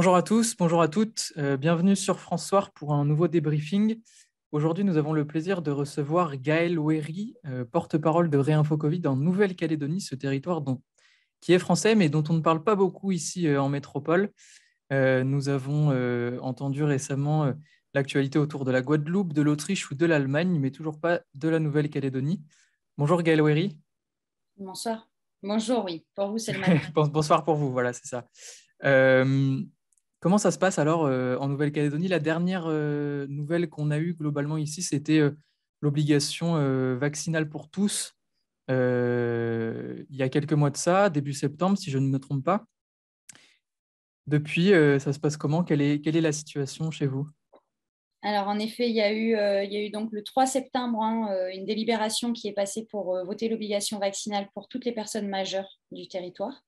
Bonjour à tous, bonjour à toutes. Bienvenue sur François pour un nouveau débriefing. Aujourd'hui, nous avons le plaisir de recevoir Gaël Ouéry, porte-parole de Réinfo Covid en Nouvelle-Calédonie, ce territoire qui est français, mais dont on ne parle pas beaucoup ici en métropole. Nous avons entendu récemment l'actualité autour de la Guadeloupe, de l'Autriche ou de l'Allemagne, mais toujours pas de la Nouvelle-Calédonie. Bonjour Gaël Ouéry. Bonsoir. Bonjour, oui. Pour vous, c'est le matin. Bonsoir pour vous, voilà, c'est ça. Euh, Comment ça se passe alors en Nouvelle-Calédonie? La dernière nouvelle qu'on a eue globalement ici, c'était l'obligation vaccinale pour tous il y a quelques mois de ça, début septembre, si je ne me trompe pas. Depuis, ça se passe comment? Quelle est la situation chez vous? Alors, en effet, il y a eu donc le 3 septembre une délibération qui est passée pour voter l'obligation vaccinale pour toutes les personnes majeures du territoire.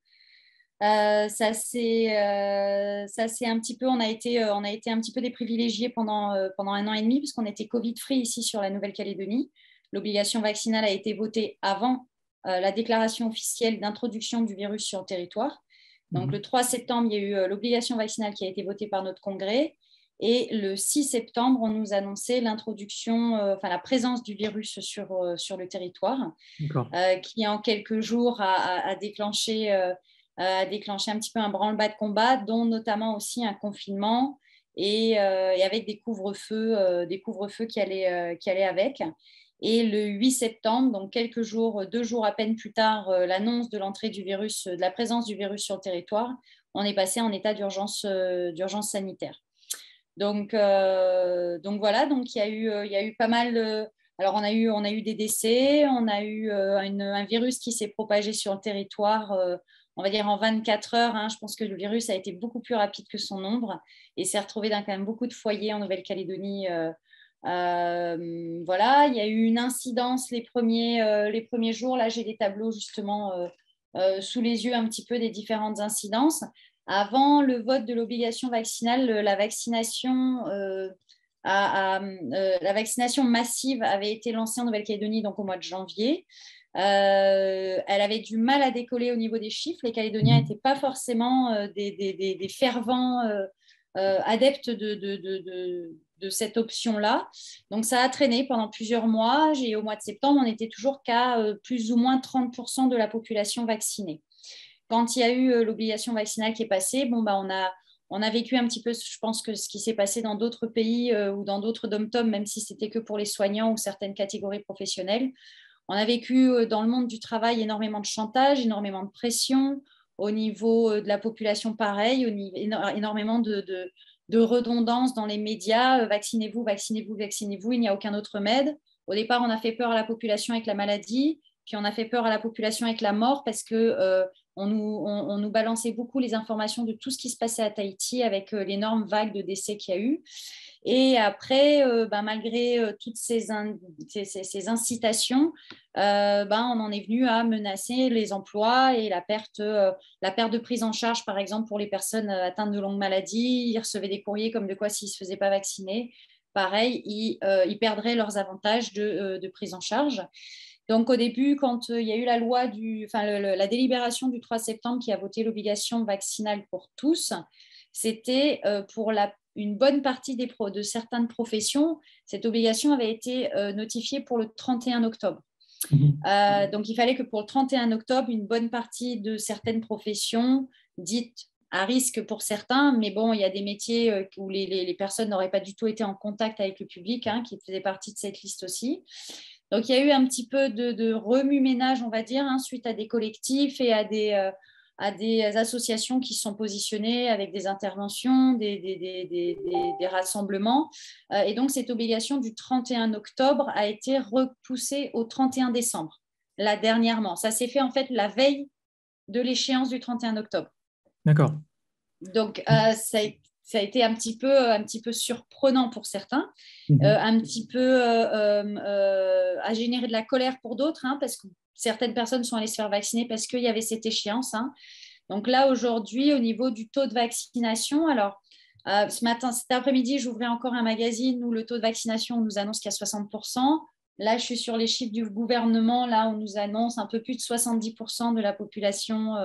Ça c'est un petit peu, on a été un petit peu des privilégiés pendant un an et demi, puisqu'on était Covid-free ici sur la Nouvelle-Calédonie. L'obligation vaccinale a été votée avant la déclaration officielle d'introduction du virus sur le territoire. Donc, Mhm. le 3 septembre, il y a eu l'obligation vaccinale qui a été votée par notre congrès. Et le 6 septembre, on nous annonçait l'introduction, la présence du virus sur le territoire, D'accord. qui en quelques jours a déclenché un petit peu un branle-bas de combat, dont notamment aussi un confinement et avec des couvre-feux qui allaient avec. Et le 8 septembre, donc 2 jours à peine plus tard, l'annonce de l'entrée du virus, de la présence du virus sur le territoire, on est passé en état d'urgence sanitaire. Donc voilà, donc il y a eu pas mal. Alors on a eu des décès, on a eu un virus qui s'est propagé sur le territoire, on va dire en 24 heures. Je pense que le virus a été beaucoup plus rapide que son ombre et s'est retrouvé dans quand même beaucoup de foyers en Nouvelle-Calédonie. Voilà, il y a eu une incidence les premiers jours. Là, j'ai des tableaux justement sous les yeux un petit peu des différentes incidences. Avant le vote de l'obligation vaccinale, la vaccination massive avait été lancée en Nouvelle-Calédonie donc au mois de janvier. Elle avait du mal à décoller au niveau des chiffres. Les Calédoniens Mhm. n'étaient pas forcément des fervents adeptes de cette option-là. Donc, ça a traîné pendant plusieurs mois. Et au mois de septembre, on était toujours qu'à plus ou moins 30% de la population vaccinée. Quand il y a eu l'obligation vaccinale qui est passée, bon, bah, on a vécu un petit peu, je pense, que ce qui s'est passé dans d'autres pays ou dans d'autres dom-toms, même si c'était que pour les soignants ou certaines catégories professionnelles. On a vécu dans le monde du travail énormément de chantage, énormément de pression. Au niveau de la population, pareil, énormément de redondance dans les médias. Vaccinez-vous, vaccinez-vous, vaccinez-vous, il n'y a aucun autre remède. Au départ, on a fait peur à la population avec la maladie, puis on a fait peur à la population avec la mort parce que on nous balançait beaucoup les informations de tout ce qui se passait à Tahiti avec l'énorme vague de décès qu'il y a eu. Et après, malgré toutes ces incitations, on en est venu à menacer les emplois et la perte de prise en charge, par exemple, pour les personnes atteintes de longues maladies. Ils recevaient des courriers comme de quoi, s'ils ne se faisaient pas vacciner, pareil, ils perdraient leurs avantages de prise en charge. Donc, au début, quand il y a eu la délibération du 3 septembre qui a voté l'obligation vaccinale pour tous, c'était pour une bonne partie de certaines professions, cette obligation avait été notifiée pour le 31 octobre. Mhm. Donc, il fallait que pour le 31 octobre, une bonne partie de certaines professions dites à risque pour certains, mais bon, il y a des métiers où les personnes n'auraient pas du tout été en contact avec le public, qui faisaient partie de cette liste aussi. Donc, il y a eu un petit peu de remue-ménage, on va dire, suite à des collectifs et à des associations qui se sont positionnées avec des interventions, des rassemblements. Et donc, cette obligation du 31 octobre a été repoussée au 31 décembre, là, dernièrement. Ça s'est fait, en fait, la veille de l'échéance du 31 octobre. D'accord. Donc, ça a été un petit peu surprenant pour certains, Mhm. un petit peu à générer de la colère pour d'autres, parce que certaines personnes sont allées se faire vacciner parce qu'il y avait cette échéance. Donc là, aujourd'hui, au niveau du taux de vaccination, alors cet après-midi, j'ouvrais encore un magazine où le taux de vaccination, on nous annonce qu'il y a 60%. Là, je suis sur les chiffres du gouvernement. Là, on nous annonce un peu plus de 70% de la population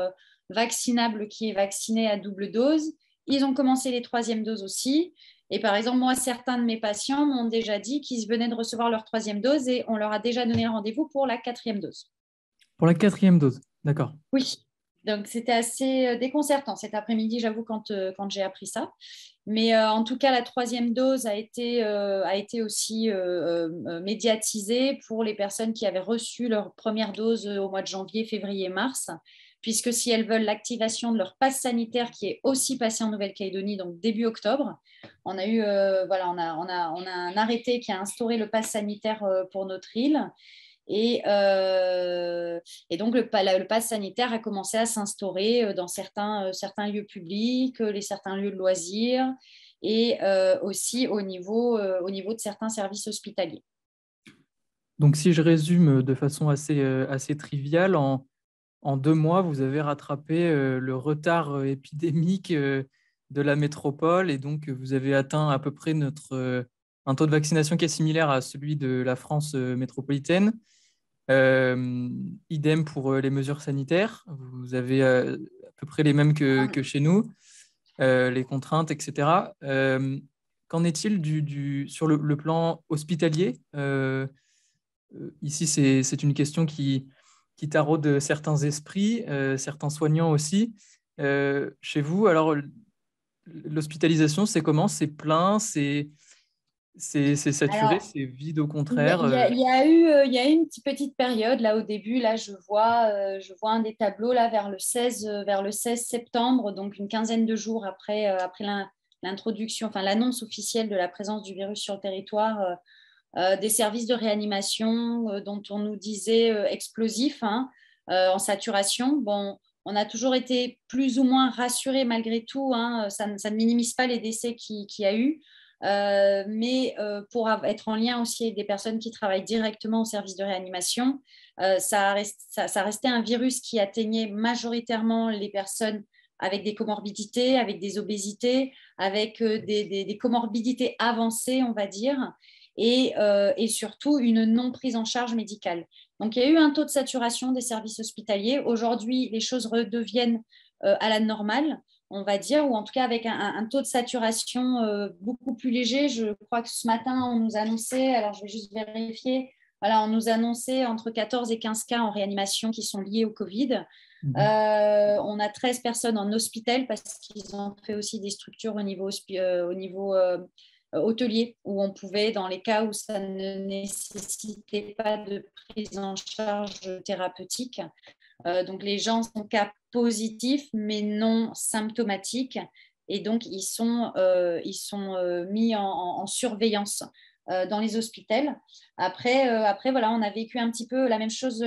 vaccinable qui est vaccinée à double dose. ils ont commencé les troisièmes doses aussi. Et par exemple, moi, certains de mes patients m'ont déjà dit qu'ils venaient de recevoir leur troisième dose et on leur a déjà donné rendez-vous pour la quatrième dose. Pour la quatrième dose, d'accord. Oui, donc c'était assez déconcertant cet après-midi, j'avoue, quand j'ai appris ça. Mais en tout cas, la troisième dose a été aussi médiatisée pour les personnes qui avaient reçu leur première dose au mois de janvier, février, mars, puisque si elles veulent l'activation de leur passe sanitaire qui est aussi passé en Nouvelle-Calédonie, donc début octobre, on a eu on a un arrêté qui a instauré le passe sanitaire pour notre île. Et donc, le pass sanitaire a commencé à s'instaurer dans certains lieux publics, certains lieux de loisirs et aussi au niveau de certains services hospitaliers. Donc, si je résume de façon assez triviale, en 2 mois, vous avez rattrapé le retard épidémique de la métropole et donc vous avez atteint à peu près un taux de vaccination qui est similaire à celui de la France métropolitaine. Idem pour les mesures sanitaires. Vous avez à peu près les mêmes que chez nous, les contraintes, etc. Qu'en est-il sur le plan hospitalier? Ici, c'est une question qui taraude certains esprits, certains soignants aussi. Chez vous, alors, l'hospitalisation, c'est comment? C'est plein? C'est saturé? Alors, C'est vide au il y a, contraire? il y a eu une petite période là au début. Là, je vois un des tableaux là vers le 16 septembre, donc une quinzaine de jours après l'introduction, enfin l'annonce officielle de la présence du virus sur le territoire, des services de réanimation dont on nous disait explosifs, hein, en saturation. Bon, on a toujours été plus ou moins rassurés malgré tout, hein, ça ne minimise pas les décès qu'il y a eu. Mais pour être en lien aussi avec des personnes qui travaillent directement au service de réanimation, ça restait un virus qui atteignait majoritairement les personnes avec des comorbidités, avec des obésités, avec des comorbidités avancées, on va dire, et surtout une non prise en charge médicale. Donc, il y a eu un taux de saturation des services hospitaliers. Aujourd'hui, les choses redeviennent à la normale, on va dire, ou en tout cas avec un taux de saturation beaucoup plus léger. Je crois que ce matin, on nous annonçait, alors je vais juste vérifier, voilà, on nous annonçait entre 14 et 15 cas en réanimation qui sont liés au Covid. On a 13 personnes en hospital parce qu'ils ont fait aussi des structures au niveau hôtelier où on pouvait, dans les cas où ça ne nécessitait pas de prise en charge thérapeutique. Donc, les gens sont cas positifs, mais non symptomatiques. Et donc, ils sont mis en surveillance dans les hôpitaux. Après, voilà, on a vécu un petit peu la même chose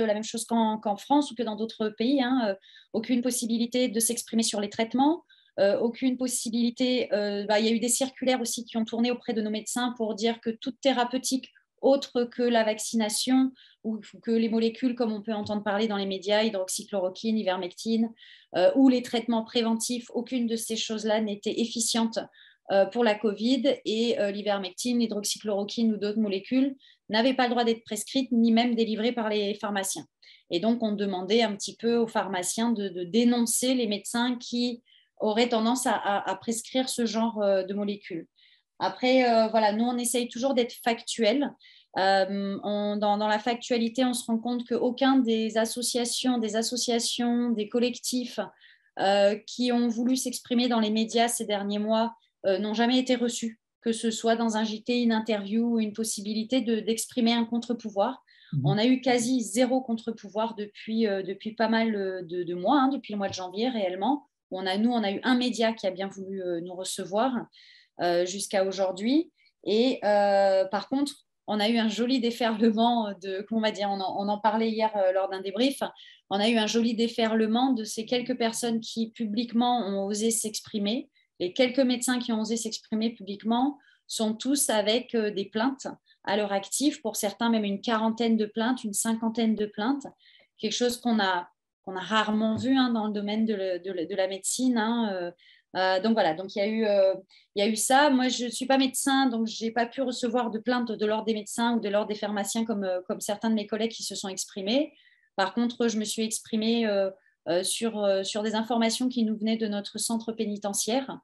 qu'en France ou que dans d'autres pays, hein. Aucune possibilité de s'exprimer sur les traitements. Aucune possibilité. Il y a eu des circulaires aussi qui ont tourné auprès de nos médecins pour dire que toute thérapeutique autre que la vaccination ou que les molécules, comme on peut entendre parler dans les médias, hydroxychloroquine, ivermectine, ou les traitements préventifs, aucune de ces choses-là n'était efficiente pour la Covid, et l'ivermectine, l'hydroxychloroquine ou d'autres molécules n'avaient pas le droit d'être prescrites ni même délivrées par les pharmaciens. Et donc, on demandait un petit peu aux pharmaciens de dénoncer les médecins qui auraient tendance à prescrire ce genre de molécules. Après, voilà, nous, on essaye toujours d'être factuel. Dans la factualité, on se rend compte qu'aucun des associations, des collectifs qui ont voulu s'exprimer dans les médias ces derniers mois n'ont jamais été reçus, que ce soit dans un JT, une interview ou une possibilité d'exprimer un contre-pouvoir. On a eu quasi zéro contre-pouvoir depuis pas mal de mois, hein, depuis le mois de janvier réellement. On a eu un média qui a bien voulu nous recevoir jusqu'à aujourd'hui. Et par contre, on a eu un joli déferlement comment on va dire, on en parlait hier lors d'un débrief, on a eu un joli déferlement de ces quelques personnes qui publiquement ont osé s'exprimer. Les quelques médecins qui ont osé s'exprimer publiquement sont tous avec des plaintes à l'heure active, pour certains même une quarantaine de plaintes, une cinquantaine de plaintes, quelque chose qu'on a rarement vu, hein, dans le domaine de la médecine, hein. Donc voilà, donc il y a eu ça. Moi, je ne suis pas médecin, donc je n'ai pas pu recevoir de plainte de l'ordre des médecins ou de l'ordre des pharmaciens comme certains de mes collègues qui se sont exprimés. Par contre, je me suis exprimée sur des informations qui nous venaient de notre centre pénitentiaire,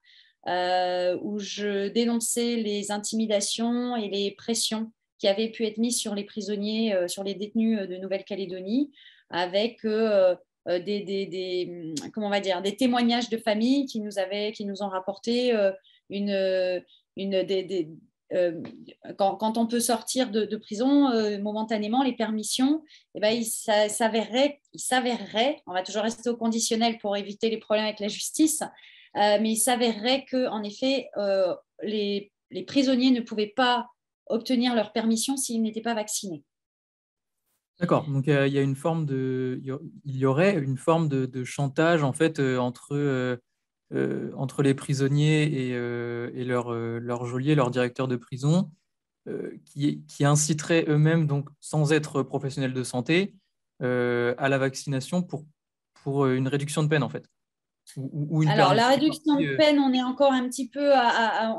où je dénonçais les intimidations et les pressions qui avaient pu être mises sur les prisonniers, sur les détenus de Nouvelle-Calédonie, avec comment on va dire, des témoignages de familles qui nous ont rapporté euh, quand on peut sortir de prison momentanément, les permissions, eh ben, il s'avérerait, on va toujours rester au conditionnel pour éviter les problèmes avec la justice, mais il s'avérerait qu'en effet, les prisonniers ne pouvaient pas obtenir leur permission s'ils n'étaient pas vaccinés. D'accord, donc il y a une forme il y aurait une forme de chantage en fait entre les prisonniers et leur geôlier, leur directeur de prison, qui inciteraient eux-mêmes, donc sans être professionnels de santé, à la vaccination pour une réduction de peine en fait, ou une Alors, la permission réduction aussi, de peine, on est encore un petit peu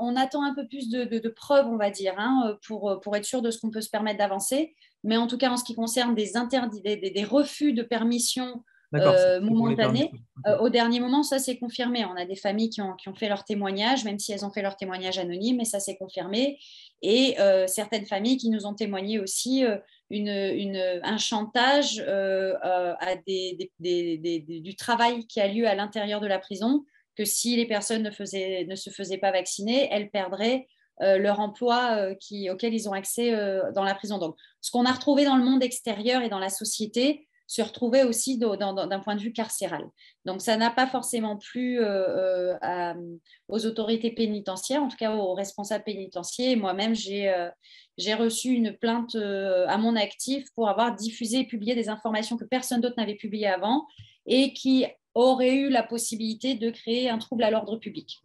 on attend un peu plus de preuves, on va dire, hein, pour être sûr de ce qu'on peut se permettre d'avancer. Mais en tout cas, en ce qui concerne des interdits, des refus de permission d'accord, c'est pour les momentanés, permissions. Ok. au dernier moment, ça s'est confirmé. On a des familles qui ont fait leur témoignage, même si elles ont fait leur témoignage anonyme, mais ça s'est confirmé. Et certaines familles qui nous ont témoigné aussi un chantage du travail qui a lieu à l'intérieur de la prison, que si les personnes ne se faisaient pas vacciner, elles perdraient leur emploi auquel ils ont accès dans la prison. Donc, ce qu'on a retrouvé dans le monde extérieur et dans la société se retrouvait aussi d'un point de vue carcéral. Donc, ça n'a pas forcément plu aux autorités pénitentiaires, en tout cas aux responsables pénitentiaires. Moi-même, j'ai reçu une plainte à mon actif pour avoir diffusé et publié des informations que personne d'autre n'avait publiées avant et qui auraient eu la possibilité de créer un trouble à l'ordre public.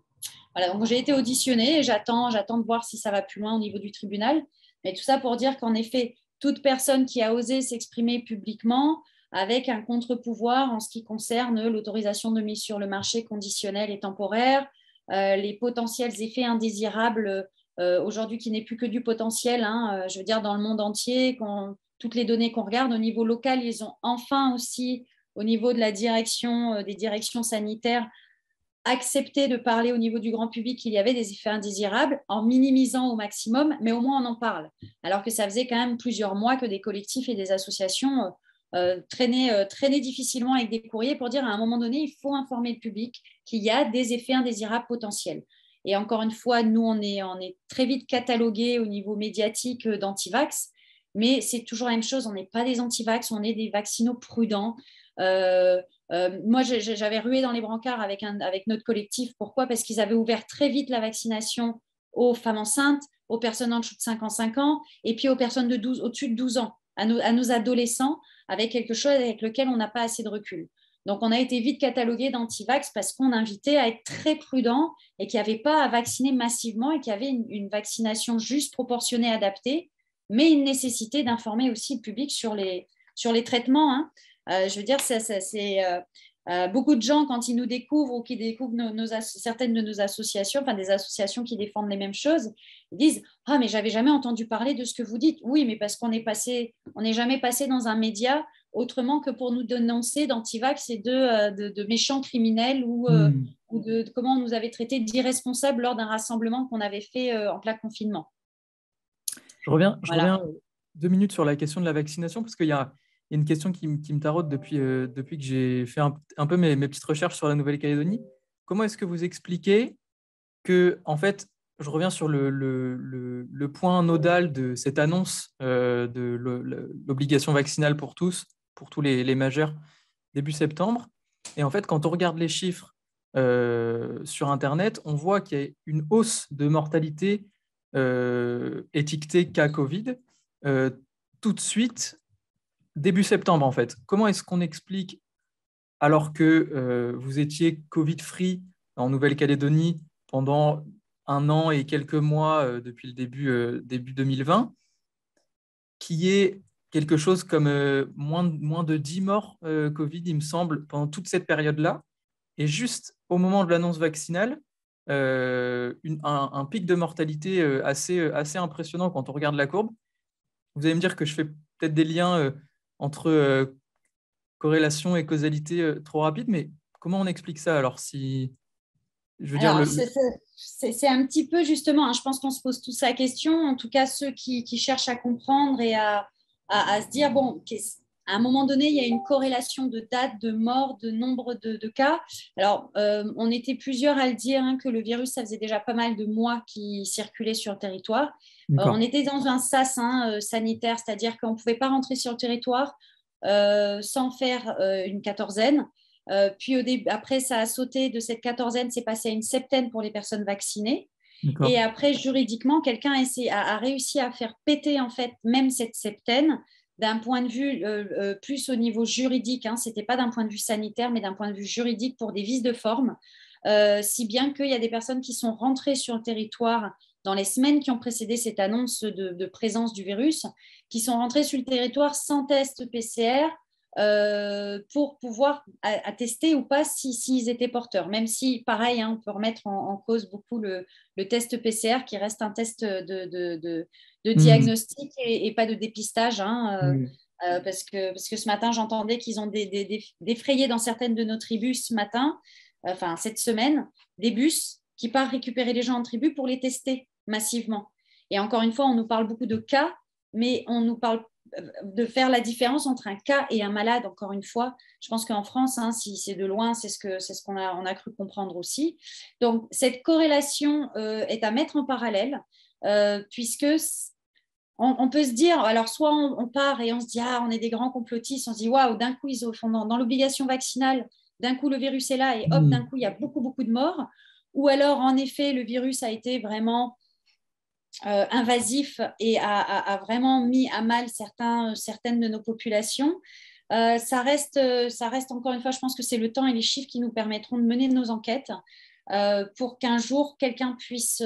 Voilà, donc j'ai été auditionnée et j'attends de voir si ça va plus loin au niveau du tribunal. Mais tout ça pour dire qu'en effet, toute personne qui a osé s'exprimer publiquement avec un contre-pouvoir en ce qui concerne l'autorisation de mise sur le marché conditionnelle et temporaire, les potentiels effets indésirables aujourd'hui qui n'est plus que du potentiel, hein, je veux dire dans le monde entier, toutes les données qu'on regarde au niveau local, ils ont enfin aussi au niveau de la direction, des directions sanitaires, accepter de parler au niveau du grand public qu'il y avait des effets indésirables en minimisant au maximum, mais au moins on en parle. Alors que ça faisait quand même plusieurs mois que des collectifs et des associations traînaient difficilement avec des courriers pour dire à un moment donné, il faut informer le public qu'il y a des effets indésirables potentiels. Et encore une fois, nous, on est très vite catalogués au niveau médiatique d'antivax, mais c'est toujours la même chose, on n'est pas des antivax, on est des vaccinaux prudents. Euh, moi, j'avais rué dans les brancards avec notre collectif. Pourquoi? Parce qu'ils avaient ouvert très vite la vaccination aux femmes enceintes, aux personnes en dessous de 55 ans, et puis aux personnes au-dessus de 12 ans, à nos adolescents, avec quelque chose avec lequel on n'a pas assez de recul. Donc, on a été vite catalogué d'antivax parce qu'on invitait à être très prudent et qu'il n'y avait pas à vacciner massivement et qu'il y avait une vaccination juste, proportionnée, adaptée, mais une nécessité d'informer aussi le public sur les traitements, hein. Je veux dire, beaucoup de gens, quand ils nous découvrent ou qui découvrent certaines de nos associations, enfin des associations qui défendent les mêmes choses, ils disent « Ah, mais j'avais jamais entendu parler de ce que vous dites. » Oui, mais parce qu'on n'est jamais passé dans un média autrement que pour nous dénoncer d'antivax et de méchants criminels ou de comment on nous avait traités d'irresponsables lors d'un rassemblement qu'on avait fait en plein confinement. Je Voilà. reviens 2 minutes sur la question de la vaccination, parce qu'il y a une question qui me taraude depuis que j'ai fait un peu mes petites recherches sur la Nouvelle-Calédonie. Comment est-ce que vous expliquez que, en fait, je reviens sur le point nodal de cette annonce de l'obligation vaccinale pour tous, pour tous les majeurs, début septembre. Et en fait, quand on regarde les chiffres sur Internet, on voit qu'il y a une hausse de mortalité étiquetée cas Covid euh, tout de suite, début septembre, en fait. Comment est-ce qu'on explique, alors que vous étiez Covid-free en Nouvelle-Calédonie pendant 1 an et quelques mois depuis le début 2020, qu'il y ait quelque chose comme moins de 10 morts Covid, il me semble, pendant toute cette période-là, et juste au moment de l'annonce vaccinale, un pic de mortalité assez impressionnant quand on regarde la courbe. Vous allez me dire que je fais peut-être des liens entre corrélation et causalité trop rapides, mais comment on explique ça alors si Je veux dire, Alors, c'est un petit peu justement, hein, je pense qu'on se pose tous la question, en tout cas ceux qui cherchent à comprendre et à se dire, bon, à un moment donné, il y a une corrélation de date, de mort, de nombre de cas. Alors, on était plusieurs à le dire, hein, que le virus, ça faisait déjà pas mal de mois qu'il circulait sur le territoire. On d'accord. était dans un sas sanitaire, c'est-à-dire qu'on ne pouvait pas rentrer sur le territoire sans faire une quatorzaine. Puis après, ça a sauté de cette quatorzaine, c'est passé à une septaine pour les personnes vaccinées. D'accord. Et après, juridiquement, quelqu'un a réussi à faire péter en fait même cette septaine d'un point de vue plus au niveau juridique. Hein, c'était pas d'un point de vue sanitaire, mais d'un point de vue juridique pour des vices de forme. Si bien qu'il y a des personnes qui sont rentrées sur le territoire dans les semaines qui ont précédé cette annonce de présence du virus, qui sont rentrées sur le territoire sans test PCR pour pouvoir attester ou pas s'ils étaient porteurs. Même si, pareil, hein, on peut remettre en cause beaucoup le test PCR qui reste un test de Hmm. diagnostic et pas de dépistage. Hein, Oui. parce que ce matin, j'entendais qu'ils ont défrayé dans certaines de nos tribus ce matin, enfin cette semaine, des bus qui partent récupérer les gens en tribu pour les tester massivement. Et encore une fois, on nous parle beaucoup de cas, mais on nous parle de faire la différence entre un cas et un malade, encore une fois. Je pense qu'en France, hein, si c'est de loin, c'est ce qu'on a cru comprendre aussi. Donc, cette corrélation est à mettre en parallèle, puisque on peut se dire, alors soit on part et on se dit, ah, on est des grands complotistes, on se dit, waouh, d'un coup, ils font dans l'obligation vaccinale, d'un coup, le virus est là et hop, d'un Hmm. coup, il y a beaucoup, beaucoup de morts. Ou alors, en effet, le virus a été vraiment invasif et a vraiment mis à mal certaines de nos populations. Ça reste encore une fois, je pense que c'est le temps et les chiffres qui nous permettront de mener nos enquêtes pour qu'un jour quelqu'un puisse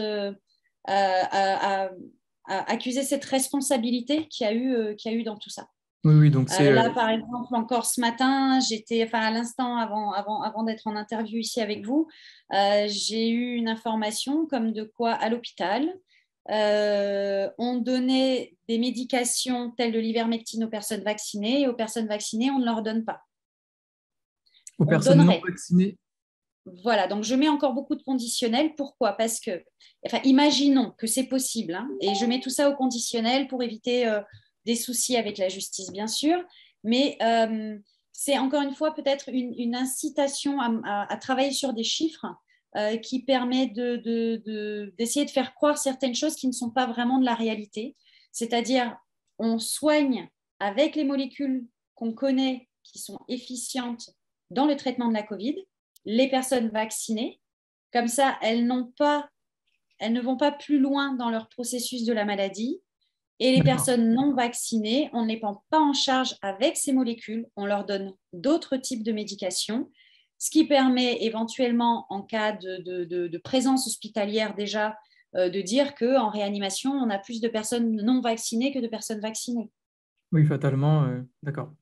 accuser cette responsabilité qu'il y a eu dans tout ça. Oui, oui, donc c'est Là, par exemple, encore ce matin, enfin, à l'instant avant d'être en interview ici avec vous, j'ai eu une information comme de quoi à l'hôpital, on donnait des médications telles de l'ivermectine aux personnes vaccinées et aux personnes vaccinées, on ne leur donne pas. aux On personnes non donnerait. vaccinées. Voilà, donc je mets encore beaucoup de conditionnels. Pourquoi? Parce que, enfin, imaginons que c'est possible, hein, et je mets tout ça au conditionnel pour éviter des soucis avec la justice, bien sûr, mais c'est encore une fois peut-être une incitation à travailler sur des chiffres qui permet d'essayer de faire croire certaines choses qui ne sont pas vraiment de la réalité. C'est-à-dire, on soigne avec les molécules qu'on connaît qui sont efficientes dans le traitement de la COVID les personnes vaccinées. Comme ça, elles ne vont pas plus loin dans leur processus de la maladie. Et les D'accord. personnes non vaccinées, on ne les prend pas en charge avec ces molécules, on leur donne d'autres types de médications, ce qui permet éventuellement, en cas de présence hospitalière déjà, de dire qu'en réanimation, on a plus de personnes non vaccinées que de personnes vaccinées. Oui, fatalement. D'accord.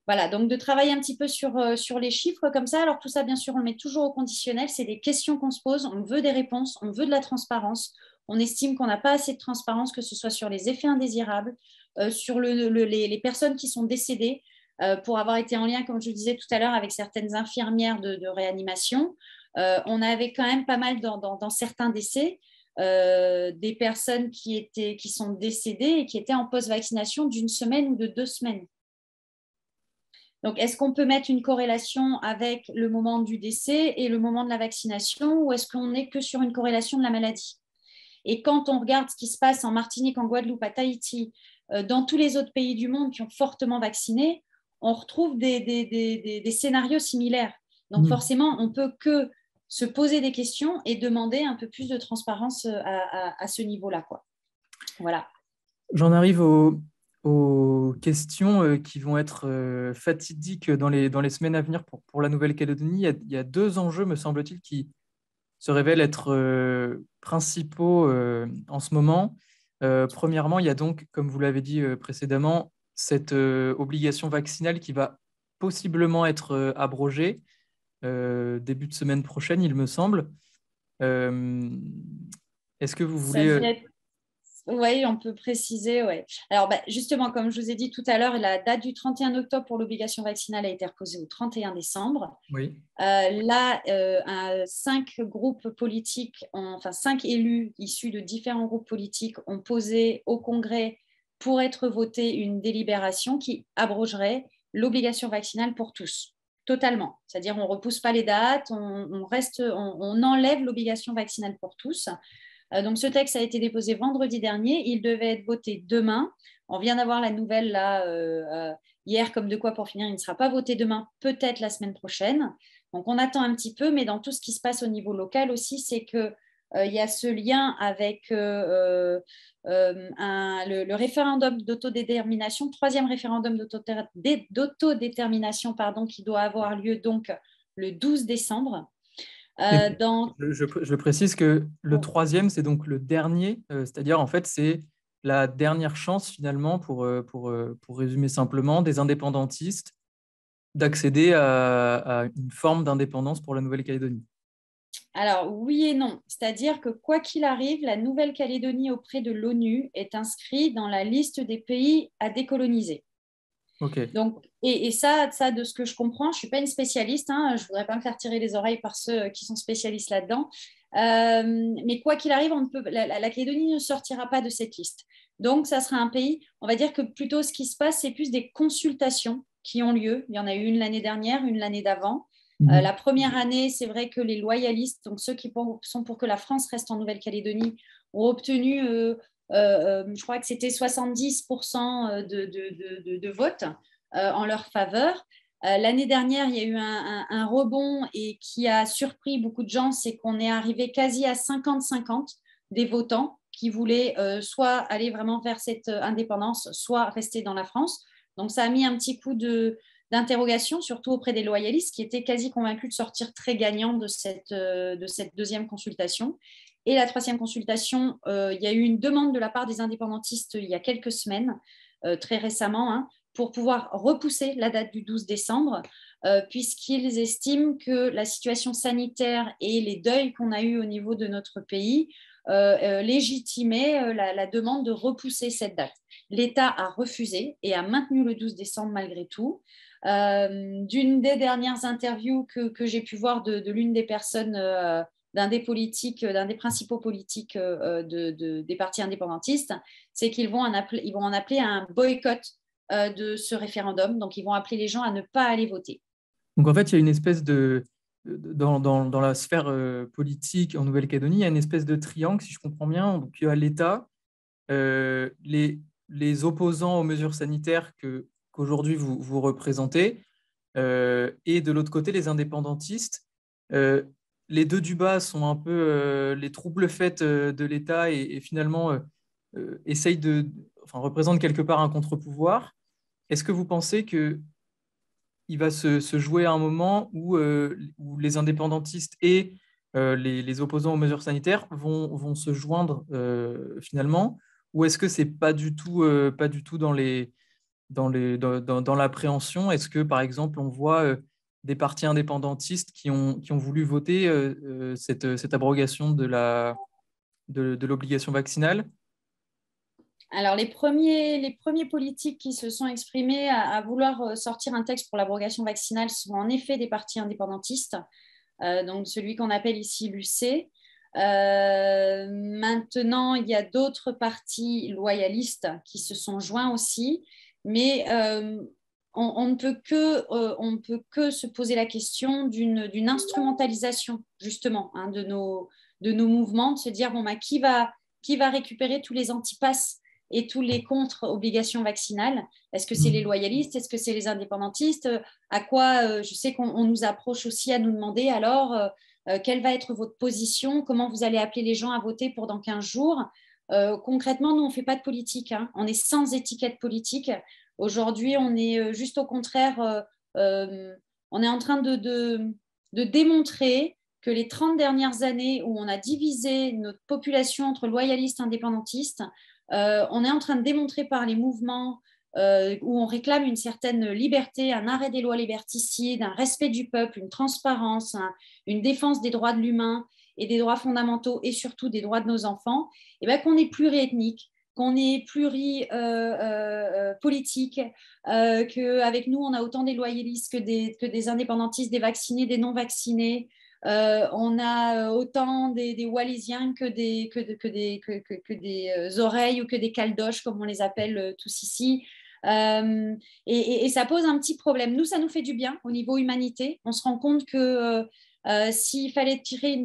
Voilà, donc de travailler un petit peu sur les chiffres comme ça. Alors tout ça, bien sûr, on le met toujours au conditionnel. C'est des questions qu'on se pose. On veut des réponses, on veut de la transparence. On estime qu'on n'a pas assez de transparence, que ce soit sur les effets indésirables, sur les personnes qui sont décédées, pour avoir été en lien, comme je le disais tout à l'heure, avec certaines infirmières de réanimation. On avait quand même pas mal dans certains décès. Des personnes qui sont décédées et qui étaient en post-vaccination d'une semaine ou de 2 semaines. Donc, est-ce qu'on peut mettre une corrélation avec le moment du décès et le moment de la vaccination, ou est-ce qu'on n'est que sur une corrélation de la maladie? Et quand on regarde ce qui se passe en Martinique, en Guadeloupe, à Tahiti, dans tous les autres pays du monde qui ont fortement vacciné, on retrouve des scénarios similaires. Donc, Hmm. forcément, on ne peut que se poser des questions et demander un peu plus de transparence à ce niveau-là, quoi. Voilà. J'en arrive aux questions qui vont être fatidiques dans les semaines à venir pour la Nouvelle-Calédonie. Il y a deux enjeux, me semble-t-il, qui se révèlent être principaux en ce moment. Premièrement, il y a donc, comme vous l'avez dit précédemment, cette obligation vaccinale qui va possiblement être abrogée début de semaine prochaine, il me semble. Euh, Est-ce que vous Ça voulez... devait être Oui, on peut préciser, ouais. Alors, justement, comme je vous ai dit tout à l'heure, la date du 31 octobre pour l'obligation vaccinale a été reposée au 31 décembre. Oui. Là, 5 groupes politiques, enfin 5 élus issus de différents groupes politiques ont posé au Congrès pour être votée une délibération qui abrogerait l'obligation vaccinale pour tous, totalement. C'est-à-dire on ne repousse pas les dates, on enlève l'obligation vaccinale pour tous. Donc, ce texte a été déposé vendredi dernier. Il devait être voté demain. On vient d'avoir la nouvelle là, hier, comme de quoi pour finir, il ne sera pas voté demain, peut-être la semaine prochaine. Donc, on attend un petit peu, mais dans tout ce qui se passe au niveau local aussi, c'est qu'il y a ce lien avec le référendum d'autodétermination, troisième référendum d'autodétermination, pardon, qui doit avoir lieu donc le 12 décembre. Et Dans... je précise que le troisième, c'est donc le dernier, c'est-à-dire en fait, c'est la dernière chance finalement, pour résumer simplement, des indépendantistes d'accéder à une forme d'indépendance pour la Nouvelle-Calédonie. Alors, oui et non. C'est-à-dire que quoi qu'il arrive, la Nouvelle-Calédonie auprès de l'ONU est inscrite dans la liste des pays à décoloniser. Ok. Donc, et ça, de ce que je comprends, je ne suis pas une spécialiste, hein, je ne voudrais pas me faire tirer les oreilles par ceux qui sont spécialistes là-dedans, mais quoi qu'il arrive, la Calédonie ne sortira pas de cette liste. Donc, ça sera un pays, on va dire que plutôt ce qui se passe, c'est plus des consultations qui ont lieu. Il y en a eu une l'année dernière, une l'année d'avant. La première année, c'est vrai que les loyalistes, donc ceux qui sont pour que la France reste en Nouvelle-Calédonie, ont obtenu, je crois que c'était 70% de votes en leur faveur. L'année dernière, il y a eu un rebond et qui a surpris beaucoup de gens, c'est qu'on est arrivé quasi à 50-50 des votants qui voulaient soit aller vraiment vers cette indépendance, soit rester dans la France. Donc, ça a mis un petit coup d'interrogation, surtout auprès des loyalistes, qui étaient quasi convaincus de sortir très gagnants de cette deuxième consultation. Et la troisième consultation, il y a eu une demande de la part des indépendantistes il y a quelques semaines, très récemment, hein, pour pouvoir repousser la date du 12 décembre, puisqu'ils estiment que la situation sanitaire et les deuils qu'on a eus au niveau de notre pays légitimaient la demande de repousser cette date. L'État a refusé et a maintenu le 12 décembre malgré tout. D'une des dernières interviews que j'ai pu voir de l'une des personnes, d'un des principaux politiques des partis indépendantistes, c'est qu'ils vont en appeler à un boycott de ce référendum. Donc, ils vont appeler les gens à ne pas aller voter. Donc en fait, il y a une espèce dans la sphère politique en Nouvelle-Calédonie, il y a une espèce de triangle, si je comprends bien. Donc il y a l'État, euh, les, les opposants aux mesures sanitaires qu'aujourd'hui vous représentez, et de l'autre côté, les indépendantistes. Euh, les deux du bas sont un peu les troubles-fêtes de l'État et finalement essayent enfin, représentent quelque part un contre-pouvoir. Est-ce que vous pensez que il va se jouer à un moment où les indépendantistes et les opposants aux mesures sanitaires vont se joindre finalement, ou est-ce que c'est pas du tout dans l'appréhension? Est-ce que, par exemple, on voit des partis indépendantistes qui ont voulu voter cette abrogation de l'obligation vaccinale? Alors, les premiers politiques qui se sont exprimés à vouloir sortir un texte pour l'abrogation vaccinale sont en effet des partis indépendantistes, donc celui qu'on appelle ici l'UC. Maintenant, il y a d'autres partis loyalistes qui se sont joints aussi, mais on ne peut que se poser la question d'une instrumentalisation, justement, hein, de nos mouvements, de se dire, bon, qui va récupérer tous les antipasses et tous les contre-obligations vaccinales? Est-ce que c'est les loyalistes? Est-ce que c'est les indépendantistes? À quoi je sais qu'on nous approche aussi à nous demander alors quelle va être votre position? Comment vous allez appeler les gens à voter pour dans 15 jours? Concrètement, nous, on ne fait pas de politique, hein. On est sans étiquette politique. Aujourd'hui, on est juste au contraire, on est en train de démontrer que les 30 dernières années où on a divisé notre population entre loyalistes et indépendantistes, on est en train de démontrer par les mouvements où on réclame une certaine liberté, un arrêt des lois liberticides, un respect du peuple, une transparence, une défense des droits de l'humain et des droits fondamentaux et surtout des droits de nos enfants, et bien qu'on est pluriethnique, qu'on est pluripolitique, qu'avec nous, on a autant des loyalistes que des indépendantistes, des vaccinés, des non-vaccinés. On a autant des Wallisiens que des oreilles ou que des caldoches, comme on les appelle tous ici. Et ça pose un petit problème. Nous, ça nous fait du bien au niveau humanité. On se rend compte que s'il fallait tirer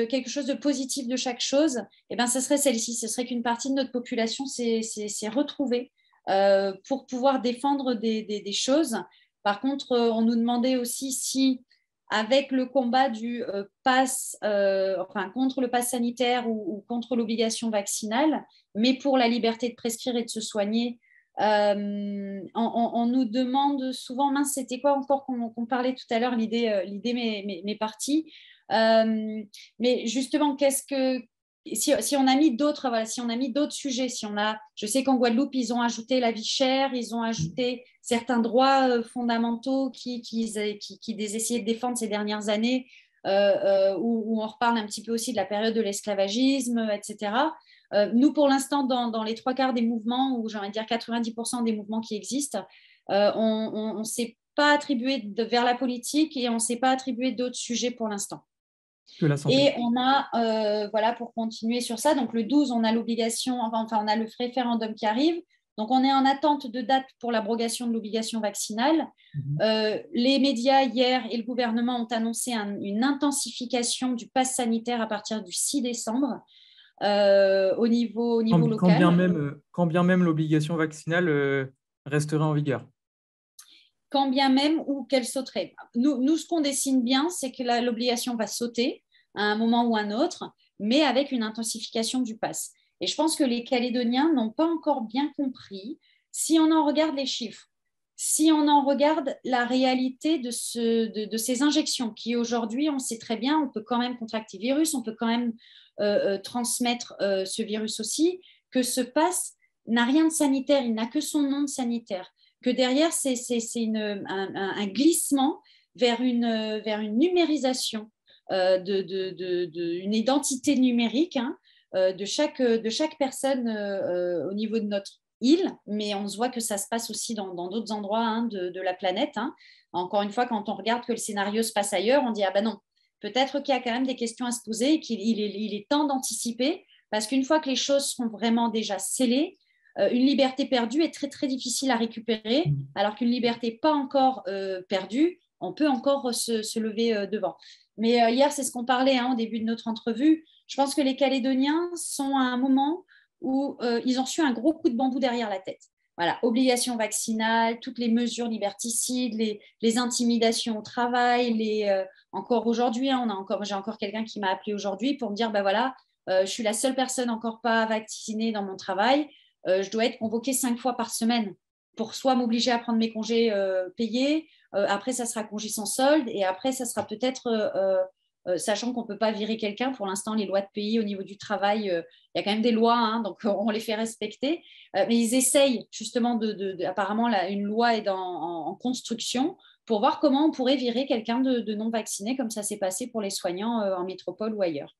quelque chose de positif de chaque chose, eh ben, ça serait celle-ci. Ce serait qu'une partie de notre population s'est retrouvée pour pouvoir défendre des choses. Par contre, on nous demandait aussi si, avec le combat du contre le pass sanitaire ou contre l'obligation vaccinale, mais pour la liberté de prescrire et de se soigner, on nous demande souvent, mince, c'était quoi encore qu'on parlait tout à l'heure, l'idée m'est partie. Mais justement, si on a mis d'autres, voilà, si on a mis d'autres sujets, je sais qu'en Guadeloupe, ils ont ajouté la vie chère, ils ont ajouté certains droits fondamentaux qu'ils essayaient de défendre ces dernières années, où on reparle un petit peu aussi de la période de l'esclavagisme, etc. Nous, pour l'instant, dans les trois quarts des mouvements, ou j'ai envie de dire 90% des mouvements qui existent, on ne s'est pas attribué vers la politique et on ne s'est pas attribué d'autres sujets pour l'instant. Que la santé. Et on a, voilà, pour continuer sur ça, donc le 12, on a l'obligation, enfin, on a le référendum qui arrive. Donc, on est en attente de date pour l'abrogation de l'obligation vaccinale. Les médias, hier, et le gouvernement ont annoncé une intensification du pass sanitaire à partir du 6 décembre au niveau local. Quand bien même l'obligation vaccinale resterait en vigueur. Quand bien même ou qu'elle sauterait. Nous, ce qu'on dessine bien, c'est que l'obligation va sauter à un moment ou un autre, mais avec une intensification du pass. Et je pense que les Calédoniens n'ont pas encore bien compris, si on en regarde les chiffres, si on en regarde la réalité de ces injections, qui aujourd'hui, on sait très bien, on peut quand même contracter le virus, on peut quand même transmettre ce virus aussi, que ce pass n'a rien de sanitaire, il n'a que son nom de sanitaire, que derrière, c'est un glissement vers une numérisation, une identité numérique de chaque personne au niveau de notre île, mais on se voit que ça se passe aussi dans d'autres endroits de la planète. Encore une fois, quand on regarde que le scénario se passe ailleurs, on dit ah ben non, peut-être qu'il y a quand même des questions à se poser et qu'il est temps d'anticiper, parce qu'une fois que les choses seront vraiment déjà scellées, une liberté perdue est très, très difficile à récupérer, alors qu'une liberté pas encore perdue, on peut encore se lever devant. Mais hier, c'est ce qu'on parlait au début de notre entrevue. Je pense que les Calédoniens sont à un moment où ils ont reçu un gros coup de bambou derrière la tête. Voilà, obligation vaccinale, toutes les mesures liberticides, les intimidations au travail, encore aujourd'hui, j'ai encore quelqu'un qui m'a appelé aujourd'hui pour me dire, ben voilà, je suis la seule personne encore pas vaccinée dans mon travail. Je dois être convoquée 5 fois par semaine pour soit m'obliger à prendre mes congés payés, après ça sera congé sans solde, et après ça sera peut-être, sachant qu'on ne peut pas virer quelqu'un, pour l'instant les lois de pays au niveau du travail, il y a quand même des lois, donc on les fait respecter, mais ils essayent justement apparemment une loi est en construction pour voir comment on pourrait virer quelqu'un de non vacciné, comme ça s'est passé pour les soignants en métropole ou ailleurs.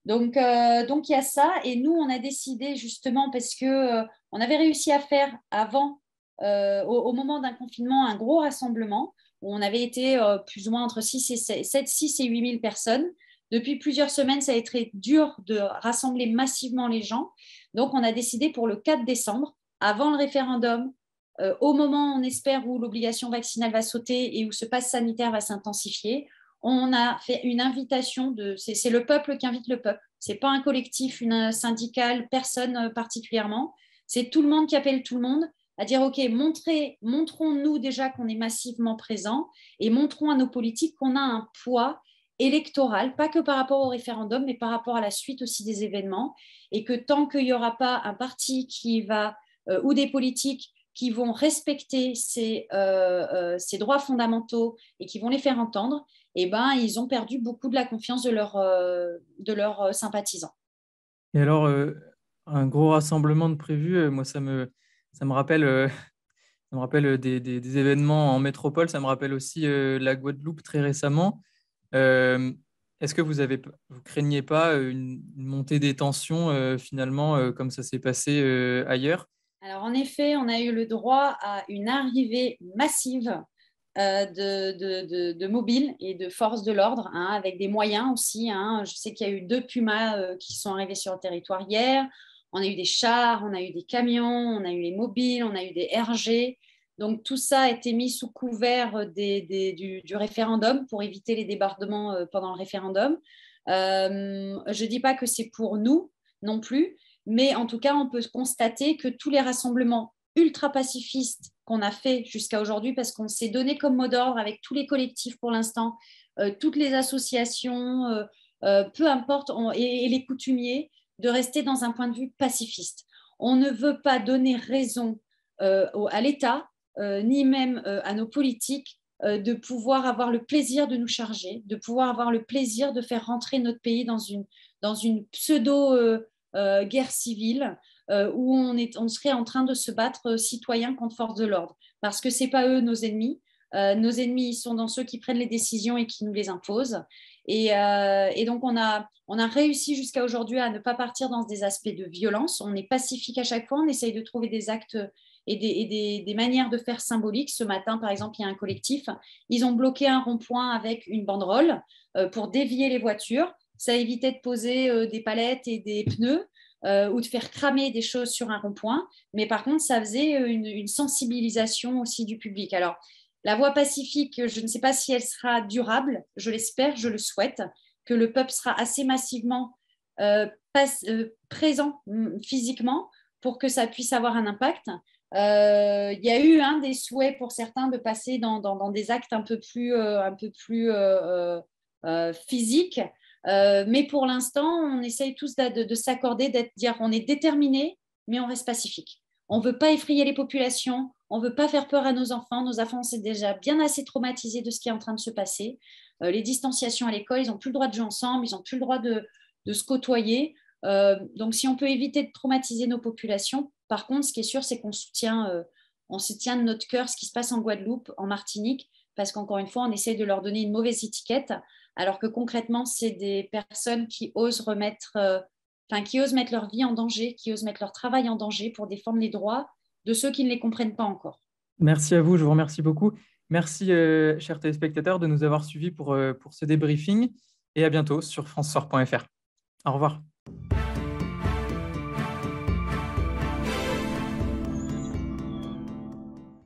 Donc, il y a ça. Et nous, on a décidé justement parce que on avait réussi à faire avant, au moment d'un confinement, un gros rassemblement où on avait été plus ou moins entre 6 et 8 000 personnes. Depuis plusieurs semaines, ça a été dur de rassembler massivement les gens. Donc, on a décidé pour le 4 décembre, avant le référendum, au moment, on espère, où l'obligation vaccinale va sauter et où ce pass sanitaire va s'intensifier, on a fait une invitation, c'est le peuple qui invite le peuple. Ce n'est pas un collectif, une syndicale, personne particulièrement. C'est tout le monde qui appelle tout le monde à dire, OK, montrons-nous déjà qu'on est massivement présents et montrons à nos politiques qu'on a un poids électoral, pas que par rapport au référendum, mais par rapport à la suite aussi des événements, et que tant qu'il n'y aura pas un parti qui va, ou des politiques qui vont respecter ces droits fondamentaux et qui vont les faire entendre, eh ben, ils ont perdu beaucoup de la confiance de leurs sympathisants. Et alors, un gros rassemblement de prévu, moi, ça me rappelle, ça me rappelle des événements en métropole, ça me rappelle aussi la Guadeloupe très récemment. Euh, Est-ce que vous craignez pas une montée des tensions finalement, comme ça s'est passé ailleurs? Alors, en effet, on a eu le droit à une arrivée massive de mobiles et de forces de l'ordre, hein, avec des moyens aussi, hein. Je sais qu'il y a eu 2 Pumas qui sont arrivés sur le territoire hier. On a eu des chars, on a eu des camions, on a eu les mobiles, on a eu des RG. Donc, tout ça a été mis sous couvert du référendum pour éviter les débordements pendant le référendum. Je ne dis pas que c'est pour nous non plus, mais en tout cas, on peut constater que tous les rassemblements ultra pacifistes qu'on a fait jusqu'à aujourd'hui, parce qu'on s'est donné comme mot d'ordre avec tous les collectifs pour l'instant, toutes les associations, peu importe, et les coutumiers, de rester dans un point de vue pacifiste. On ne veut pas donner raison à l'État, ni même à nos politiques, de pouvoir avoir le plaisir de nous charger, de pouvoir avoir le plaisir de faire rentrer notre pays dans une pseudo-guerre civile où on serait en train de se battre citoyens contre force de l'ordre. Parce que ce n'est pas eux nos ennemis. Nos ennemis, ils sont dans ceux qui prennent les décisions et qui nous les imposent. Et donc, on a réussi jusqu'à aujourd'hui à ne pas partir dans des aspects de violence. On est pacifique à chaque fois. On essaye de trouver des actes et des manières de faire symboliques. Ce matin, par exemple, il y a un collectif. Ils ont bloqué un rond-point avec une banderole pour dévier les voitures. Ça évitait de poser des palettes et des pneus ou de faire cramer des choses sur un rond-point. Mais par contre, ça faisait une sensibilisation aussi du public. Alors, la voie pacifique, je ne sais pas si elle sera durable. Je l'espère, je le souhaite, que le peuple sera assez massivement présent physiquement pour que ça puisse avoir un impact. Il y a eu des souhaits pour certains de passer dans des actes un peu plus physiques. Mais pour l'instant, on essaye tous de s'accorder, dire on est déterminé, mais on reste pacifique. On ne veut pas effrayer les populations, on ne veut pas faire peur à nos enfants. Nos enfants sont déjà bien assez traumatisés de ce qui est en train de se passer. Les distanciations à l'école, ils n'ont plus le droit de jouer ensemble, ils n'ont plus le droit de se côtoyer. Donc, si on peut éviter de traumatiser nos populations, par contre, ce qui est sûr, c'est qu'on soutient de notre cœur ce qui se passe en Guadeloupe, en Martinique, parce qu'encore une fois, on essaye de leur donner une mauvaise étiquette, alors que concrètement, c'est des personnes qui osent qui osent mettre leur vie en danger, qui osent mettre leur travail en danger pour défendre les droits de ceux qui ne les comprennent pas encore. Merci à vous, je vous remercie beaucoup. Merci, chers téléspectateurs, de nous avoir suivis pour ce débriefing et à bientôt sur francesoir.fr. Au revoir.